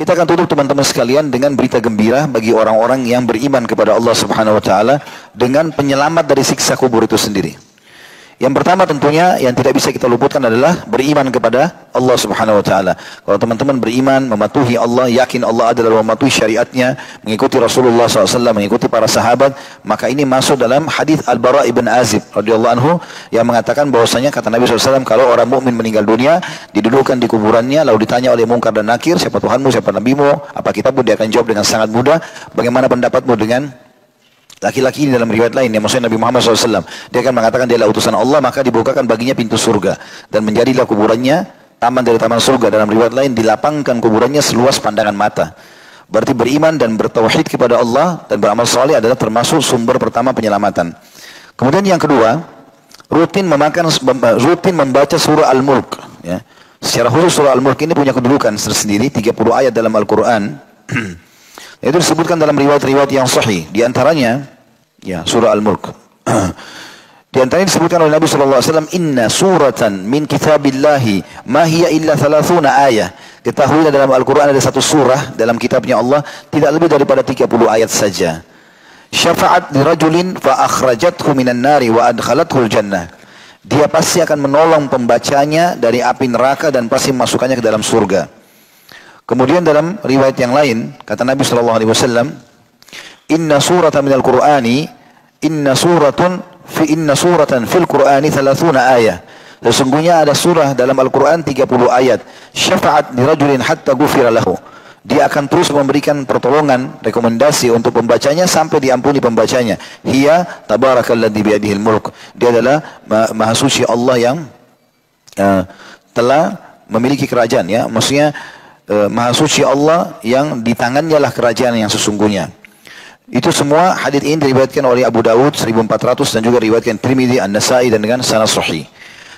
Kita akan tutup teman-teman sekalian dengan berita gembira bagi orang-orang yang beriman kepada Allah Subhanahu wa taala dengan penyelamat dari siksa kubur itu sendiri. Yang pertama tentunya yang tidak bisa kita luputkan adalah beriman kepada Allah Subhanahu wa taala. Kalau teman-teman beriman, mematuhi Allah, yakin Allah adalah mematuhi syariatnya, mengikuti Rasulullah SAW, mengikuti para sahabat, maka ini masuk dalam hadis Al-Bara ibn Azib radhiyallahu anhu yang mengatakan bahwasanya kata Nabi SAW, kalau orang mukmin meninggal dunia, didudukkan di kuburannya, lalu ditanya oleh Munkar dan Nakir, siapa Tuhanmu, siapa Nabimu, apa kitabmu, dia akan jawab dengan sangat mudah, bagaimana pendapatmu dengan laki-laki ini. Dalam riwayat lain yang maksudnya Nabi Muhammad SAW, dia akan mengatakan dia adalah utusan Allah, maka dibukakan baginya pintu surga dan menjadilah kuburannya taman dari taman surga. Dalam riwayat lain dilapangkan kuburannya seluas pandangan mata. Berarti beriman dan bertauhid kepada Allah dan beramal saleh adalah termasuk sumber pertama penyelamatan. Kemudian yang kedua, rutin membaca surah Al-Mulk, ya. Secara khusus surah Al-Mulk ini punya kedudukan tersendiri, 30 ayat dalam Al-Quran. Itu disebutkan dalam riwayat-riwayat yang sahih. Di antaranya, ya, surah Al-Mulk. Di antaranya disebutkan oleh Nabi SAW, Inna suratan min kitabillahi ma hiya illa 30 ayah. Ketahuilah dalam Al-Quran ada satu surah dalam kitabnya Allah, tidak lebih daripada 30 ayat saja. Syafa'at lirajulin fa akhrajathu minan nari wa adkhalathu al-jannah. Dia pasti akan menolong pembacanya dari api neraka dan pasti memasukkannya ke dalam surga. Kemudian dalam riwayat yang lain kata Nabi SAW, Inna suratan minal Qur'ani, inna suratan fil Qur'ani 30 ayat. Sesungguhnya ada surah dalam Al-Quran 30 ayat. Syafa'at lirajulin hatta ghufira lahu. Dia akan terus memberikan pertolongan, rekomendasi untuk pembacanya sampai diampuni pembacanya. Hiya tabarakalladzi biyadihil mulk. Dia adalah maha suci Allah yang telah memiliki kerajaan, ya. Maksudnya maha suci Allah yang di tangannya lah kerajaan yang sesungguhnya. Itu semua hadis ini diriwayatkan oleh Abu Dawud 1400 dan juga diriwayatkan Tirmidzi, An-Nasai dan dengan sanad sahih.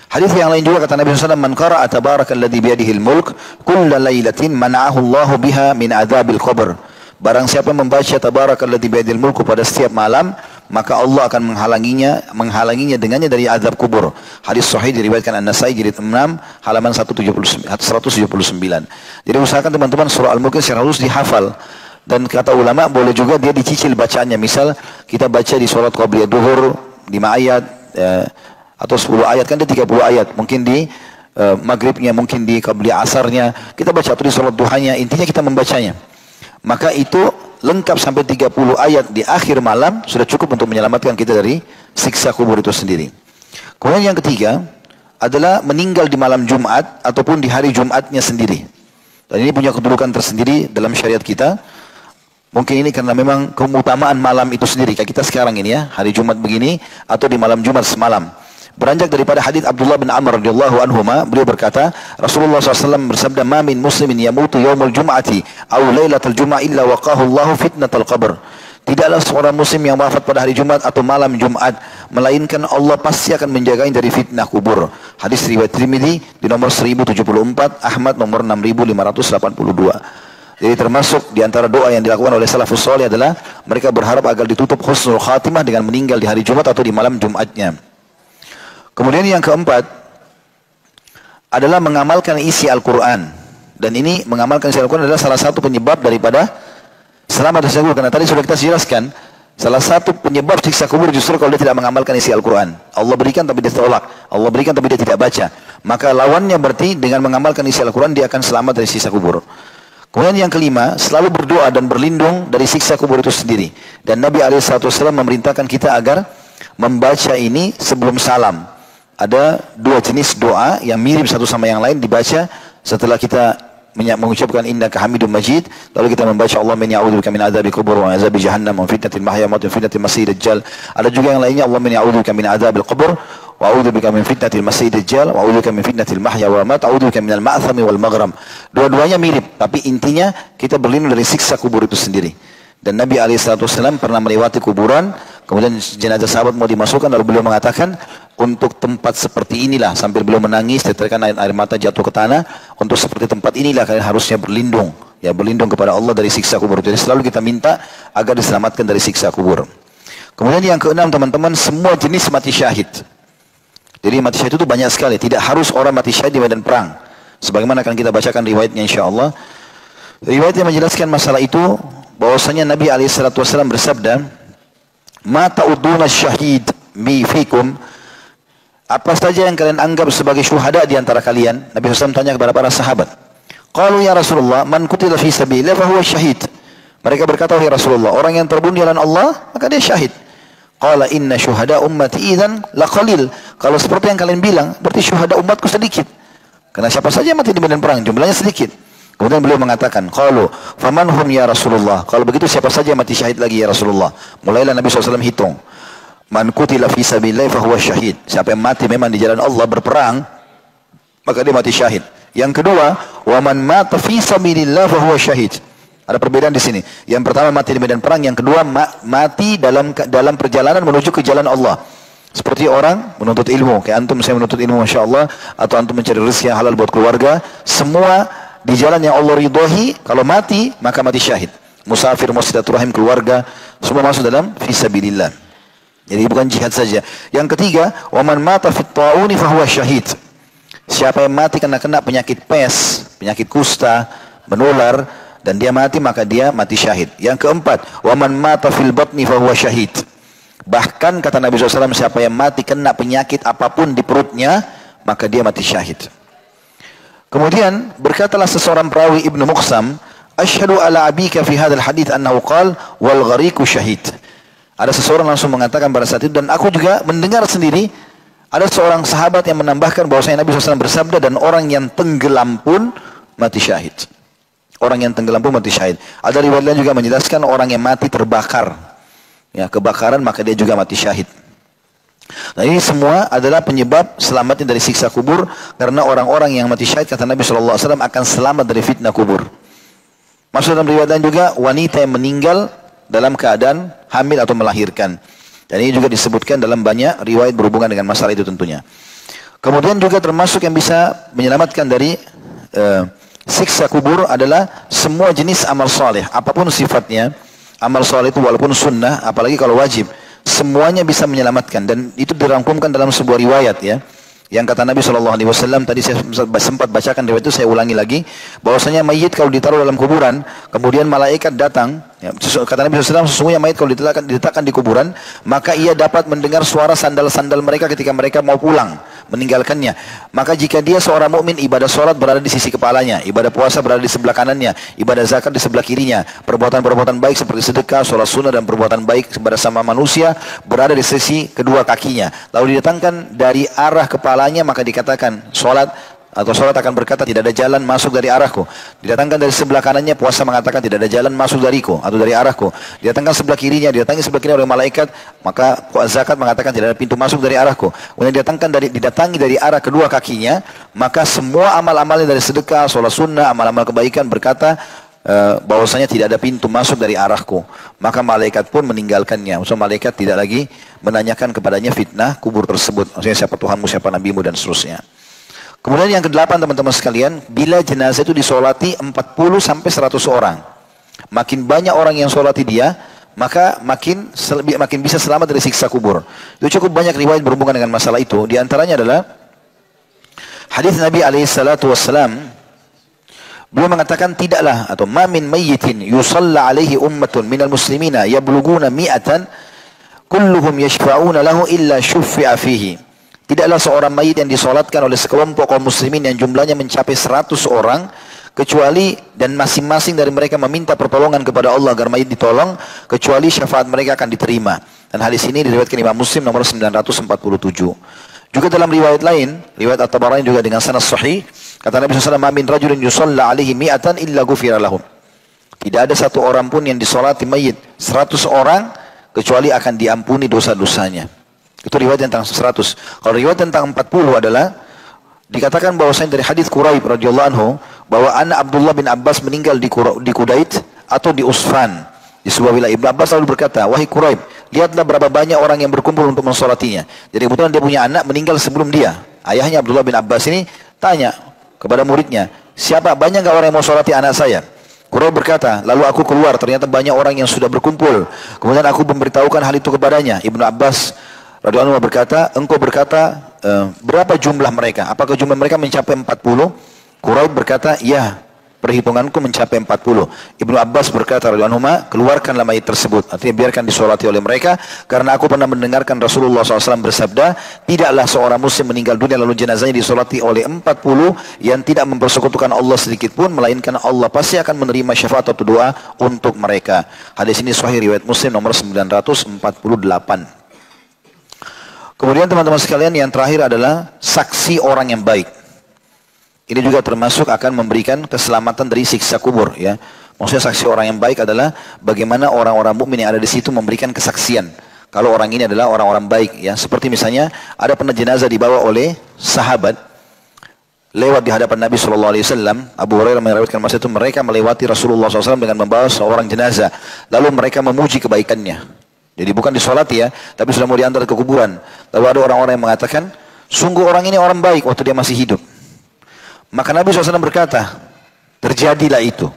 Hadis yang lain juga kata Nabi SAW, Man qara'a tabarakalladzi biyadihil mulk kulla lailatin mana'ahu Allahu biha min adzabil qabr. Barang siapa membaca tabarakalladzi biyadihil mulk pada setiap malam, maka Allah akan menghalanginya dengannya dari azab kubur. Hadis sahih diriwayatkan An-Nasai jilid 6 halaman 179. Jadi usahakan teman-teman surah Al-Mulk secara khusus dihafal. Dan kata ulama boleh juga dia dicicil bacaannya. Misal kita baca di sholat qabliyah duhur 5 ayat atau 10 ayat, kan dia 30 ayat. Mungkin di maghribnya, mungkin di qabliyah asarnya kita baca, atau di sholat duhanya, intinya kita membacanya. Maka itu lengkap sampai 30 ayat di akhir malam sudah cukup untuk menyelamatkan kita dari siksa kubur itu sendiri. Kemudian yang ketiga adalah meninggal di malam Jumat ataupun di hari Jumatnya sendiri. Dan ini punya kedudukan tersendiri dalam syariat kita. Mungkin ini karena memang keutamaan malam itu sendiri. Kayak kita sekarang ini, ya, hari Jumat begini atau di malam Jumat semalam. Beranjak daripada hadits Abdullah bin Amr radhiyallahu anhuma, beliau berkata, Rasulullah SAW bersabda, "Ma min muslimin yamutu yaumul jum'ati aw lailatal jum'ah illa waqahu Allahu fitnatal qabr." Tidaklah seorang muslim yang wafat pada hari Jumat atau malam Jumat, melainkan Allah pasti akan menjaganya dari fitnah kubur. Hadis riwayat Tirmidzi di nomor 1074, Ahmad nomor 6582. Jadi termasuk di antara doa yang dilakukan oleh salafus saleh adalah mereka berharap agar ditutup husnul khatimah dengan meninggal di hari Jumat atau di malam Jumatnya. Kemudian yang keempat adalah mengamalkan isi Al-Quran. Dan ini mengamalkan isi Al-Quran adalah salah satu penyebab daripada selamat dari siksa kubur. Karena tadi sudah kita jelaskan, salah satu penyebab siksa kubur justru kalau dia tidak mengamalkan isi Al-Quran. Allah berikan tapi dia tolak, Allah berikan tapi dia tidak baca. Maka lawannya berarti dengan mengamalkan isi Al-Quran dia akan selamat dari siksa kubur. Kemudian yang kelima, selalu berdoa dan berlindung dari siksa kubur itu sendiri. Dan Nabi SAW memerintahkan kita agar membaca ini sebelum salam. Ada dua jenis doa yang mirip satu sama yang lain dibaca setelah kita mengucapkan innaka hamidum majid, lalu kita membaca Allahumma inni a'udzubika min adzabil kubur wa adzabi jahannam wa fitnatil mahya wa fitnatil masiihid dajjal. Ada juga yang lainnya Allahumma inni a'udzubika min adzabil kubur wa a'udzubika min fitnatil masiihid dajjal wa a'udzubika min fitnatil mahya wa mamat, a'udzubika minal ma'thami wal maghram. Dua-duanya mirip, tapi intinya kita berlindung dari siksa kubur itu sendiri. Dan Nabi SAW pernah melewati kuburan, kemudian jenazah sahabat mau dimasukkan, lalu beliau mengatakan, untuk tempat seperti inilah, sambil beliau menangis, tetesan air mata jatuh ke tanah, untuk seperti tempat inilah kalian harusnya berlindung, ya, berlindung kepada Allah dari siksa kubur. Jadi selalu kita minta agar diselamatkan dari siksa kubur. Kemudian yang keenam teman-teman, semua jenis mati syahid. Jadi mati syahid itu banyak sekali, tidak harus orang mati syahid di medan perang. Sebagaimana akan kita bacakan riwayatnya insya Allah. Riwayat yang menjelaskan masalah itu bahwasanya Nabi SAW bersabda, "Ma ta'uduna syahid mi fikum?" Apa saja yang kalian anggap sebagai syuhada di antara kalian? Nabi SAW tanya kepada para sahabat. Qalu ya Rasulullah, man qutila fi sabilillah fa huwa syahid. Mereka berkata, "Ya Rasulullah, orang yang terbunuh di jalan Allah, maka dia syahid." Qala inna syuhada ummati idzan laqalil. Kalau seperti yang kalian bilang, berarti syuhada umatku sedikit. Karena siapa saja mati di medan perang, jumlahnya sedikit. Kemudian beliau mengatakan, qalu faman hum ya Rasulullah. Kalau begitu siapa saja mati syahid lagi ya Rasulullah. Mulailah Nabi SAW hitung. Man qutila fi sabilillah fa huwa syahid. Siapa yang mati memang di jalan Allah berperang, maka dia mati syahid. Yang kedua, wa man mata fi sabilillah fa huwa syahid. Ada perbedaan di sini. Yang pertama mati di medan perang, yang kedua mati dalam perjalanan menuju ke jalan Allah. Seperti orang menuntut ilmu, kayak antum saya menuntut ilmu Masya Allah, atau antum mencari rezeki yang halal buat keluarga, semua di jalan yang Allah ridhohi. Kalau mati, maka mati syahid. Musafir, silaturahim keluarga, semua masuk dalam fisabilillah. Jadi bukan jihad saja. Yang ketiga, waman mata fit ta'uni fahuwa syahid. Siapa yang mati karena kena penyakit pes, penyakit kusta, menular, dan dia mati, maka dia mati syahid. Yang keempat, waman mata fil batni fahuwa syahid. Bahkan kata Nabi SAW, siapa yang mati kena penyakit apapun di perutnya, maka dia mati syahid. Kemudian berkatalah seseorang perawi Ibnu Muqsam, "Asyhadu ala abika fi hadzal hadits annahu qala wal ghariqu syahid." Ada seseorang langsung mengatakan pada saat itu, dan aku juga mendengar sendiri, ada seorang sahabat yang menambahkan bahwasanya Nabi SAW bersabda, dan orang yang tenggelam pun mati syahid. Orang yang tenggelam pun mati syahid. Ada riwayat lain juga menjelaskan orang yang mati terbakar, ya, kebakaran, maka dia juga mati syahid. Nah, ini semua adalah penyebab selamatnya dari siksa kubur, karena orang-orang yang mati syahid, kata Nabi SAW, akan selamat dari fitnah kubur. Maksud dalam riwayat lain juga, wanita yang meninggal dalam keadaan hamil atau melahirkan. Dan ini juga disebutkan dalam banyak riwayat berhubungan dengan masalah itu tentunya. Kemudian juga termasuk yang bisa menyelamatkan dari siksa kubur adalah semua jenis amal soleh, apapun sifatnya. Amal soleh itu walaupun sunnah, apalagi kalau wajib, semuanya bisa menyelamatkan. Dan itu dirangkumkan dalam sebuah riwayat, ya, yang kata Nabi SAW, tadi saya sempat bacakan riwayat itu, saya ulangi lagi, bahwasanya mayit kalau ditaruh dalam kuburan, kemudian malaikat datang, ya, kata Nabi SAW, sesungguhnya mayit kalau diletakkan di kuburan, maka ia dapat mendengar suara sandal-sandal mereka ketika mereka mau pulang, meninggalkannya. Maka jika dia seorang mukmin, ibadah sholat berada di sisi kepalanya, ibadah puasa berada di sebelah kanannya, ibadah zakat di sebelah kirinya, perbuatan-perbuatan baik seperti sedekah, sholat sunnah, dan perbuatan baik kepada sama manusia berada di sisi kedua kakinya. Lalu didatangkan dari arah kepalanya, maka dikatakan sholat, atau sholat akan berkata, tidak ada jalan masuk dari arahku. Didatangkan dari sebelah kanannya, puasa mengatakan tidak ada jalan masuk dariku atau dari arahku. Didatangkan sebelah kirinya, didatangi sebelah kiri oleh malaikat, maka zakat mengatakan tidak ada pintu masuk dari arahku. Kemudian didatangi dari arah kedua kakinya, maka semua amal-amalnya dari sedekah, sholat sunnah, amal-amal kebaikan berkata bahwasanya tidak ada pintu masuk dari arahku. Maka malaikat pun meninggalkannya. Maksudnya malaikat tidak lagi menanyakan kepadanya fitnah kubur tersebut. Maksudnya siapa Tuhanmu, siapa Nabimu, dan seterusnya. Kemudian yang kedelapan, teman-teman sekalian, bila jenazah itu disolati 40 sampai 100 orang. Makin banyak orang yang solati dia, maka makin bisa selamat dari siksa kubur. Itu cukup banyak riwayat berhubungan dengan masalah itu. Di antaranya adalah hadis Nabi SAW. Beliau mengatakan, tidaklah atau ma min mayyitin yusalla alaihi ummatun minal muslimina yabluguna mi'atan kulluhum yashfa'una lahu illa syuffi'a fihi. Tidaklah seorang mayit yang disolatkan oleh sekelompok kaum muslimin yang jumlahnya mencapai 100 orang, kecuali, dan masing-masing dari mereka meminta pertolongan kepada Allah agar mayit ditolong, kecuali syafaat mereka akan diterima. Dan hadis ini diriwayatkan Imam Muslim nomor 947. Juga dalam riwayat lain, riwayat At-Tabarani juga dengan sanad sahih, kata Nabi SAW, "Min rajulin yusalla alaihi mi'atan illa ghufira lahum." Tidak ada satu orang pun yang disolati mayit 100 orang, kecuali akan diampuni dosa-dosanya. Itu riwayat tentang 100. Kalau riwayat tentang 40 adalah dikatakan bahwasanya dari hadis Quraib radhiyallahu anhu, bahwa anak Abdullah bin Abbas meninggal di Qudait atau di Usfan, di sebuah wilayah. Ibnu Abbas lalu berkata, "Wahai Quraib, lihatlah berapa banyak orang yang berkumpul untuk mensolatinya." Jadi kebetulan dia punya anak meninggal sebelum dia. Ayahnya Abdullah bin Abbas ini tanya kepada muridnya, "Siapa, banyak enggak orang yang mau solati anak saya?" Quraib berkata, "Lalu aku keluar, ternyata banyak orang yang sudah berkumpul. Kemudian aku memberitahukan hal itu kepadanya." Ibnu Abbas radhiyallahu anhu berkata, "Engkau berkata berapa jumlah mereka? Apakah jumlah mereka mencapai 40?" Quraib berkata, "Ya." perhitunganku mencapai 40. Ibnu Abbas berkata radhiyallahu anhu, keluarkanlah mayit tersebut, artinya biarkan disolati oleh mereka, karena aku pernah mendengarkan Rasulullah SAW bersabda, tidaklah seorang muslim meninggal dunia lalu jenazahnya disolati oleh 40 yang tidak mempersekutukan Allah sedikit pun, melainkan Allah pasti akan menerima syafaat atau doa untuk mereka. Hadis ini sahih riwayat Muslim nomor 948. Kemudian teman-teman sekalian, yang terakhir adalah saksi orang yang baik. Ini juga termasuk akan memberikan keselamatan dari siksa kubur, ya. Maksudnya saksi orang yang baik adalah bagaimana orang-orang mukmin yang ada di situ memberikan kesaksian kalau orang ini adalah orang-orang baik, ya. Seperti misalnya ada pernah jenazah dibawa oleh sahabat lewat di hadapan Nabi SAW. Abu Hurairah meriwayatkan masa itu mereka melewati Rasulullah SAW dengan membawa seorang jenazah, lalu mereka memuji kebaikannya. Jadi bukan disolati, ya, tapi sudah mau diantar ke kuburan. Lalu ada orang-orang yang mengatakan, sungguh orang ini orang baik waktu dia masih hidup. Maka Nabi SAW berkata, terjadilah itu,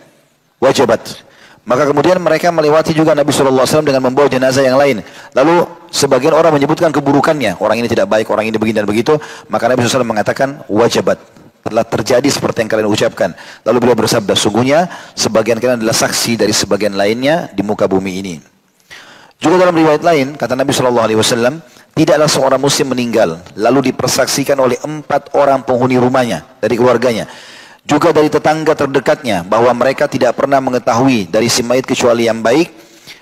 wajibat. Maka kemudian mereka melewati juga Nabi SAW dengan membawa jenazah yang lain. Lalu sebagian orang menyebutkan keburukannya, orang ini tidak baik, orang ini begini dan begitu. Maka Nabi SAW mengatakan, wajibat, telah terjadi seperti yang kalian ucapkan. Lalu beliau bersabda, sungguhnya sebagian kalian adalah saksi dari sebagian lainnya di muka bumi ini. Juga dalam riwayat lain, kata Nabi SAW, tidaklah seorang muslim meninggal lalu dipersaksikan oleh 4 orang penghuni rumahnya dari keluarganya, juga dari tetangga terdekatnya, bahwa mereka tidak pernah mengetahui dari si mayit kecuali yang baik,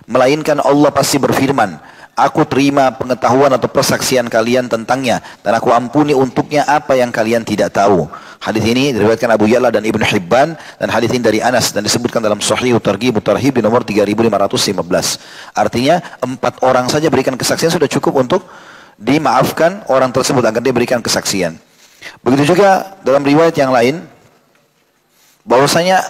melainkan Allah pasti berfirman, aku terima pengetahuan atau persaksian kalian tentangnya, dan aku ampuni untuknya apa yang kalian tidak tahu. Hadis ini diriwayatkan Abu Ya'la dan Ibnu Hibban, dan hadis ini dari Anas dan disebutkan dalam Sahih Targhib Tarhib di nomor 3515. Artinya 4 orang saja berikan kesaksian sudah cukup untuk dimaafkan orang tersebut agar dia berikan kesaksian. Begitu juga dalam riwayat yang lain, bahwasanya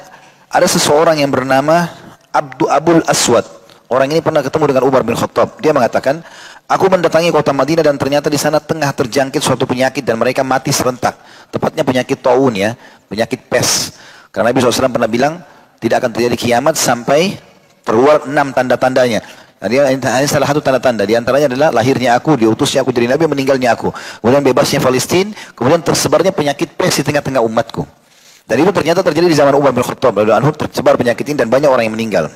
ada seseorang yang bernama Abul Aswad. Orang ini pernah ketemu dengan Umar bin Khattab. Dia mengatakan, aku mendatangi kota Madinah dan ternyata di sana tengah terjangkit suatu penyakit dan mereka mati serentak. Tepatnya penyakit taun, ya, penyakit pes. Karena Nabi SAW pernah bilang tidak akan terjadi kiamat sampai keluar 6 tanda-tandanya. Nah, dia hanya salah satu tanda-tanda. Di antaranya adalah lahirnya aku, diutusnya aku jadi nabi, meninggalnya aku. Kemudian bebasnya Palestina, kemudian tersebarnya penyakit pes di tengah-tengah umatku. Dan itu ternyata terjadi di zaman Umar bin Khattab. Lalu tersebar penyakit ini dan banyak orang yang meninggal.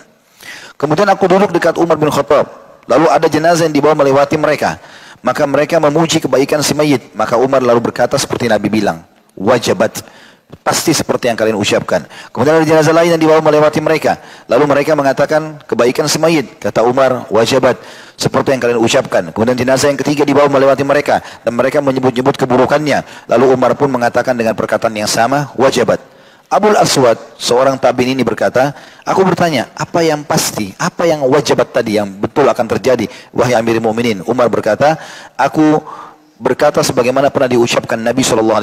Kemudian aku duduk dekat Umar bin Khattab. Lalu ada jenazah yang dibawa melewati mereka. Maka mereka memuji kebaikan si mayit. Maka Umar lalu berkata seperti Nabi bilang, wajibat, pasti seperti yang kalian ucapkan. Kemudian ada jenazah lain yang dibawa melewati mereka. Lalu mereka mengatakan kebaikan si mayit. Kata Umar, wajibat, seperti yang kalian ucapkan. Kemudian jenazah yang ketiga dibawa melewati mereka. Dan mereka menyebut-nyebut keburukannya. Lalu Umar pun mengatakan dengan perkataan yang sama, wajibat. Abul Aswad, seorang tabi'in ini berkata, aku bertanya, apa yang pasti, apa yang wajibat tadi, yang betul akan terjadi, wahai Amirul Mukminin? Umar berkata, aku berkata sebagaimana pernah diucapkan Nabi SAW,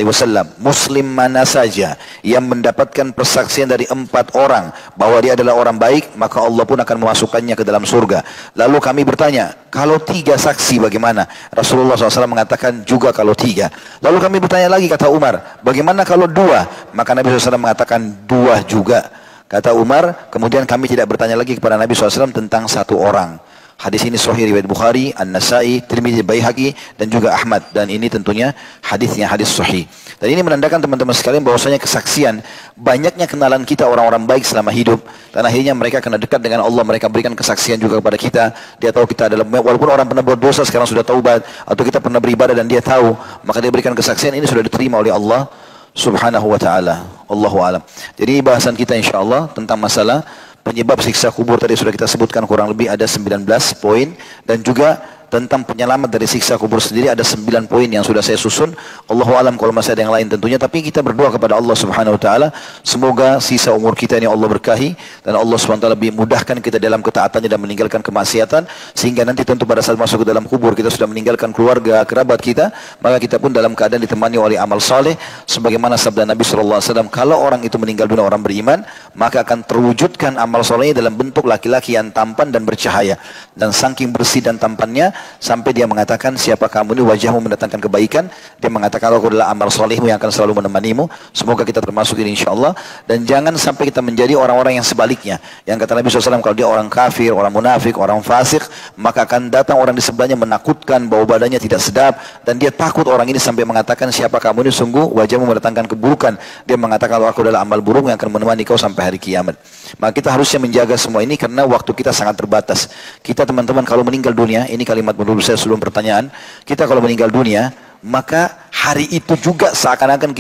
muslim mana saja yang mendapatkan persaksian dari 4 orang bahwa dia adalah orang baik, maka Allah pun akan memasukkannya ke dalam surga. Lalu kami bertanya, kalau 3 saksi bagaimana? Rasulullah SAW mengatakan juga kalau 3. Lalu kami bertanya lagi, kata Umar, bagaimana kalau 2? Maka Nabi SAW mengatakan 2 juga. Kata Umar, kemudian kami tidak bertanya lagi kepada Nabi SAW tentang 1 orang. Hadis ini sahih riwayat Bukhari, An-Nasai, Tirmidzi, Baihaqi dan juga Ahmad, dan ini tentunya hadisnya hadis sahih. Dan ini menandakan teman-teman sekalian bahwasanya kesaksian, banyaknya kenalan kita orang-orang baik selama hidup, dan akhirnya mereka kena dekat dengan Allah, mereka berikan kesaksian juga kepada kita. Dia tahu kita adalah, walaupun orang pernah berdosa sekarang sudah taubat, atau kita pernah beribadah dan dia tahu, maka dia berikan kesaksian, ini sudah diterima oleh Allah Subhanahu wa ta'ala. Allahu a'lam. Jadi bahasan kita insyaallah tentang masalah penyebab siksa kubur tadi sudah kita sebutkan, kurang lebih ada 19 poin, dan juga tentang penyelamat dari siksa kubur sendiri ada 9 poin yang sudah saya susun. Allahu alam kalau masih ada yang lain tentunya, tapi kita berdoa kepada Allah Subhanahu wa taala semoga sisa umur kita ini Allah berkahi dan Allah Subhanahu wa taala lebih mudahkan kita dalam ketaatannya dan meninggalkan kemaksiatan, sehingga nanti tentu pada saat masuk ke dalam kubur kita sudah meninggalkan keluarga kerabat kita, maka kita pun dalam keadaan ditemani oleh amal saleh sebagaimana sabda Nabi sallallahu alaihi wasallam, kalau orang itu meninggal dunia orang beriman, maka akan terwujudkan amal salehnya dalam bentuk laki-laki yang tampan dan bercahaya, dan saking bersih dan tampannya sampai dia mengatakan, siapa kamu ini, wajahmu mendatangkan kebaikan. Dia mengatakan, aku adalah amal solehmu yang akan selalu menemanimu. Semoga kita termasuk ini insyaAllah. Dan jangan sampai kita menjadi orang-orang yang sebaliknya. Yang kata Nabi SAW, kalau dia orang kafir, orang munafik, orang fasik, maka akan datang orang di sebelahnya menakutkan, bau badannya tidak sedap, dan dia takut orang ini sampai mengatakan, siapa kamu ini, sungguh wajahmu mendatangkan keburukan. Dia mengatakan, kalau aku adalah amal buruk yang akan menemani kau sampai hari kiamat. Maka kita harusnya menjaga semua ini karena waktu kita sangat terbatas. Kita teman-teman kalau meninggal dunia, ini kalimat menurut saya sebelum pertanyaan, kita kalau meninggal dunia, maka hari itu juga seakan-akan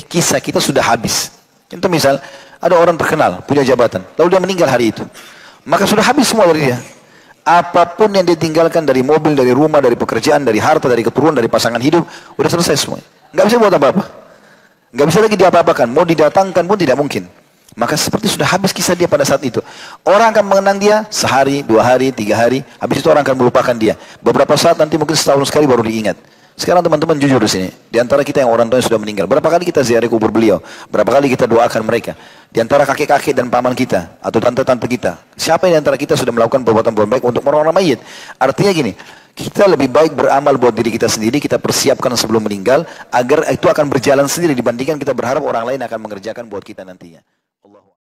kisah kita sudah habis. Itu misal, ada orang terkenal, punya jabatan, lalu dia meninggal hari itu, maka sudah habis semua dari dia. Apapun yang dia tinggalkan, dari mobil, dari rumah, dari pekerjaan, dari harta, dari keturunan, dari pasangan hidup, udah selesai semua. Nggak bisa buat apa-apa. Nggak bisa lagi diapa-apakan, mau didatangkan pun tidak mungkin. Maka seperti sudah habis kisah dia pada saat itu. Orang akan mengenang dia sehari, 2 hari, 3 hari, habis itu orang akan melupakan dia. Beberapa saat nanti mungkin setahun sekali baru diingat. Sekarang teman-teman jujur di sini. Di antara kita yang orang tua yang sudah meninggal, berapa kali kita ziarah kubur beliau? Berapa kali kita doakan mereka? Di antara kakek-kakek dan paman kita atau tante-tante kita, siapa yang di antara kita sudah melakukan perbuatan baik untuk orang-orang mayit? Artinya gini, kita lebih baik beramal buat diri kita sendiri, kita persiapkan sebelum meninggal, agar itu akan berjalan sendiri dibandingkan kita berharap orang lain akan mengerjakan buat kita nantinya.